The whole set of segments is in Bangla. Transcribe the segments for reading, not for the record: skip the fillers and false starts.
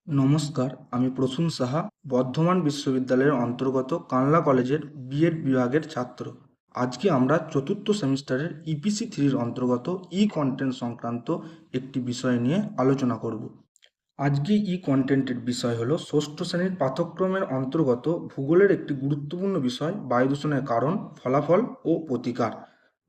নমস্কার, আমি প্রসূন সাহা, বর্ধমান বিশ্ববিদ্যালয়ের অন্তর্গত কানলা কলেজের বিএড বিভাগের ছাত্র। আজকে আমরা চতুর্থ সেমিস্টারের ইপিসি থ্রির অন্তর্গত কন্টেন্ট সংক্রান্ত একটি বিষয় নিয়ে আলোচনা করব। আজকে কন্টেন্টের বিষয় হলো ষষ্ঠ শ্রেণীর পাঠ্যক্রমের অন্তর্গত ভূগোলের একটি গুরুত্বপূর্ণ বিষয় বায়ু দূষণের কারণ, ফলাফল ও প্রতিকার।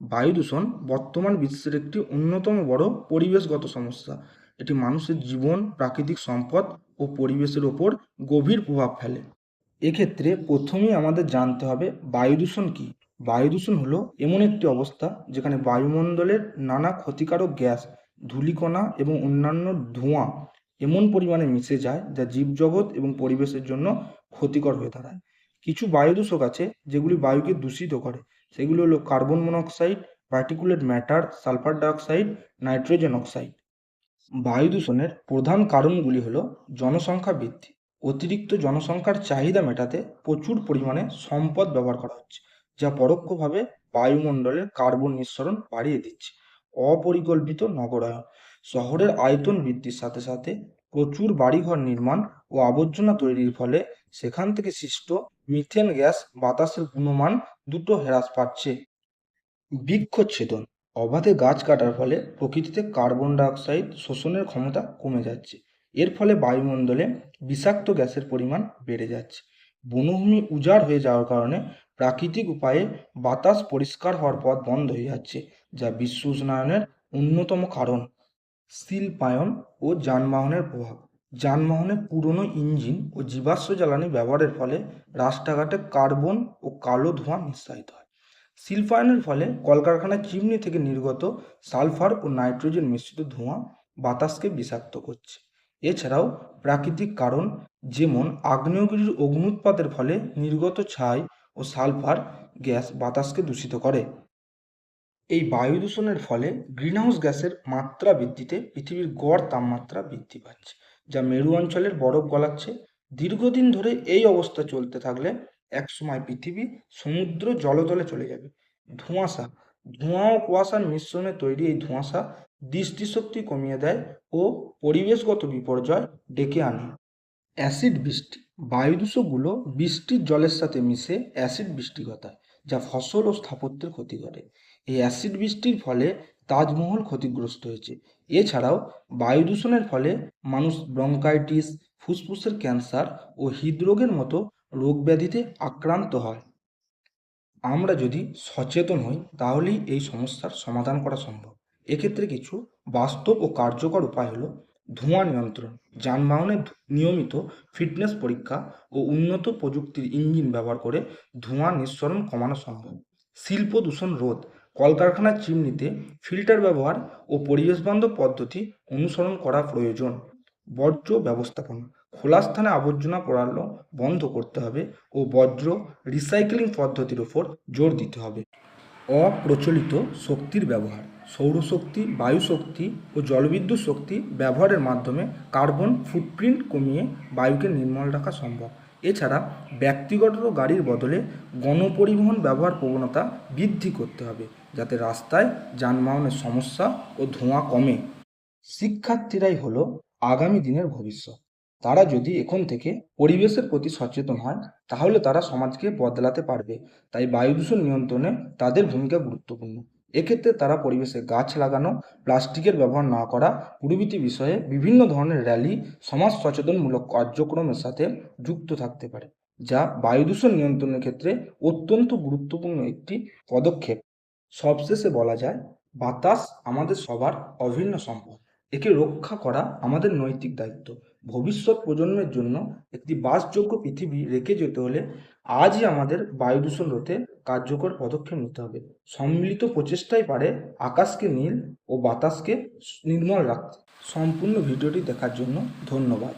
বায়ু দূষণ বর্তমান বিশ্বের একটি অন্যতম বড় পরিবেশগত সমস্যা। এটি মানুষের জীবন, প্রাকৃতিক সম্পদ ও পরিবেশের ওপর গভীর প্রভাব ফেলে। এক্ষেত্রে প্রথমেই আমাদের জানতে হবে বায়ু দূষণ কী। বায়ু দূষণ হলো এমন একটি অবস্থা যেখানে বায়ুমণ্ডলের নানা ক্ষতিকারক গ্যাস, ধূলিকণা এবং অন্যান্য ধোঁয়া এমন পরিমাণে মিশে যায় যা জীবজগৎ এবং পরিবেশের জন্য ক্ষতিকর হয়ে দাঁড়ায়। কিছু বায়ু দূষক আছে যেগুলি বায়ুকে দূষিত করে। সেগুলো হলো carbon monoxide, particulate matter, sulphur dioxide, nitrogen oxide. বায়ু দূষণের প্রধান কারণগুলি হলো জনসংখ্যা বৃদ্ধি। অতিরিক্ত জনসংখ্যার চাহিদা মেটাতে প্রচুর পরিমাণে সম্পদ ব্যবহার করা হচ্ছে, যা পরোক্ষভাবে বায়ুমণ্ডলের কার্বন নিঃসরণ বাড়িয়ে দিচ্ছে। অপরিকল্পিত নগরায়ন, শহরের আয়তন বৃদ্ধির সাথে সাথে প্রচুর বাড়িঘর নির্মাণ ও আবর্জনা তৈরির ফলে সেখান থেকে সৃষ্ট মিথেন গ্যাস বাতাসের গুণমান দুটো হ্রাস পাচ্ছে। বৃক্ষচ্ছেদন, অবাধে গাছ কাটার ফলে প্রকৃতিতে কার্বন ডাইঅক্সাইড শোষণের ক্ষমতা কমে যাচ্ছে। এর ফলে বায়ুমণ্ডলে বিষাক্ত গ্যাসের পরিমাণ বেড়ে যাচ্ছে। বনভূমি উজাড় হয়ে যাওয়ার কারণে প্রাকৃতিক উপায়ে বাতাস পরিষ্কার হওয়ার পথ বন্ধ হয়ে যাচ্ছে, যা বিশ্ব উষ্ণায়নের অন্যতম কারণ। শিল্পায়ন ও যানবাহনের প্রভাব, যানবাহনে পুরনো ইঞ্জিন ও জীবাশ্ম জ্বালানি ব্যবহারের ফলে রাস্তাঘাটে কার্বন ও কালো ধোঁয়া নিঃসরিত হয়। শিল্পায়নের ফলে কলকারখানার চিমনি থেকে নির্গত সালফার ও নাইট্রোজেন মিশ্রিত ধোঁয়া বাতাসকে বিষাক্ত করছে। এছাড়াও প্রাকৃতিক কারণ, যেমন আগ্নেয়গিরির অগ্ন্যুৎপাতের ফলে নির্গত ছাই ও সালফার গ্যাস বাতাসকে দূষিত করে। এই বায়ু দূষণের ফলে গ্রিনহাউস গ্যাসের মাত্রা বৃদ্ধিতে পৃথিবীর গড় তাপমাত্রা বৃদ্ধি পাচ্ছে, যা মেরু অঞ্চলের বরফ গলাচ্ছে। দীর্ঘদিন ধরে এই অবস্থা চলতে থাকলে একসময় পৃথিবী সমুদ্র জলতলে চলে যাবে। ধোঁয়াশা, ধোঁয়া ও কুয়াশার মিশ্রণে তৈরি এই ধোঁয়াশা দৃষ্টিশক্তি কমিয়ে দেয় ও পরিবেশগত বিপর্যয় ডেকে আনে। অ্যাসিড বৃষ্টি, বায়ুদূষকগুলো বৃষ্টির জলের সাথে মিশে অ্যাসিড বৃষ্টি ঘটায়, যা ফসল ও স্থাপত্যের ক্ষতি করে। এই অ্যাসিড বৃষ্টির ফলে তাজমহল ক্ষতিগ্রস্ত হয়েছে। এছাড়াও বায়ু দূষণের ফলে মানুষ ব্রঙ্কাইটিস, ফুসফুসের ক্যান্সার ও হৃদরোগের মতো রোগ ব্যাধিতে আক্রান্ত হয়। আমরা যদি সচেতন হই তাহলেই এই সমস্যার সমাধান করা সম্ভব। এক্ষেত্রে কিছু বাস্তব ও কার্যকর উপায় হলো ধোঁয়া নিয়ন্ত্রণ, যানবাহনে নিয়মিত ফিটনেস পরীক্ষা ও উন্নত প্রযুক্তির ইঞ্জিন ব্যবহার করে ধোঁয়া নিঃসরণ কমানো সম্ভব। শিল্প দূষণ রোধ, কলকারখানার চিমনিতে ফিল্টার ব্যবহার ও পরিবেশবান্ধব পদ্ধতি অনুসরণ করা প্রয়োজন। বর্জ্য ব্যবস্থাপনা, খোলা স্থানে আবর্জনা পোড়ানো বন্ধ করতে হবে ও বজ্র রিসাইক্লিং পদ্ধতির ওপর জোর দিতে হবে। অপ্রচলিত শক্তির ব্যবহার, সৌরশক্তি, বায়ুশক্তি ও জলবিদ্যুৎ শক্তি ব্যবহারের মাধ্যমে কার্বন ফুটপ্রিন্ট কমিয়ে বায়ুকে নির্মল রাখা সম্ভব। এছাড়া ব্যক্তিগত গাড়ির বদলে গণপরিবহন ব্যবহার প্রবণতা বৃদ্ধি করতে হবে, যাতে রাস্তায় যানবাহনের সমস্যা ও ধোঁয়া কমে। শিক্ষার্থীরাই হলো আগামী দিনের ভবিষ্যৎ। তারা যদি এখন থেকে পরিবেশের প্রতি সচেতন হয় তাহলে তারা সমাজকে বদলাতে পারবে। তাই বায়ু দূষণ নিয়ন্ত্রণে তাদের ভূমিকা গুরুত্বপূর্ণ। এক্ষেত্রে তারা পরিবেশে গাছ লাগানো, প্লাস্টিকের ব্যবহার না করা প্রভৃতি বিষয়ে বিভিন্ন ধরনের র্যালি, সমাজ সচেতনমূলক কার্যক্রমের সাথে যুক্ত থাকতে পারে, যা বায়ু দূষণ নিয়ন্ত্রণের ক্ষেত্রে অত্যন্ত গুরুত্বপূর্ণ একটি পদক্ষেপ। সবশেষে বলা যায়, বাতাস আমাদের সবার অভিন্ন সম্পদ। একে রক্ষা করা আমাদের নৈতিক দায়িত্ব। ভবিষ্যৎ প্রজন্মের জন্য একটি বাসযোগ্য পৃথিবী রেখে যেতে হলে আজই আমাদের বায়ু দূষণ রোধে কার্যকর পদক্ষেপ নিতে হবে। সম্মিলিত প্রচেষ্টাই পারে আকাশকে নীল ও বাতাসকে নির্মল রাখতে। সম্পূর্ণ ভিডিওটি দেখার জন্য ধন্যবাদ।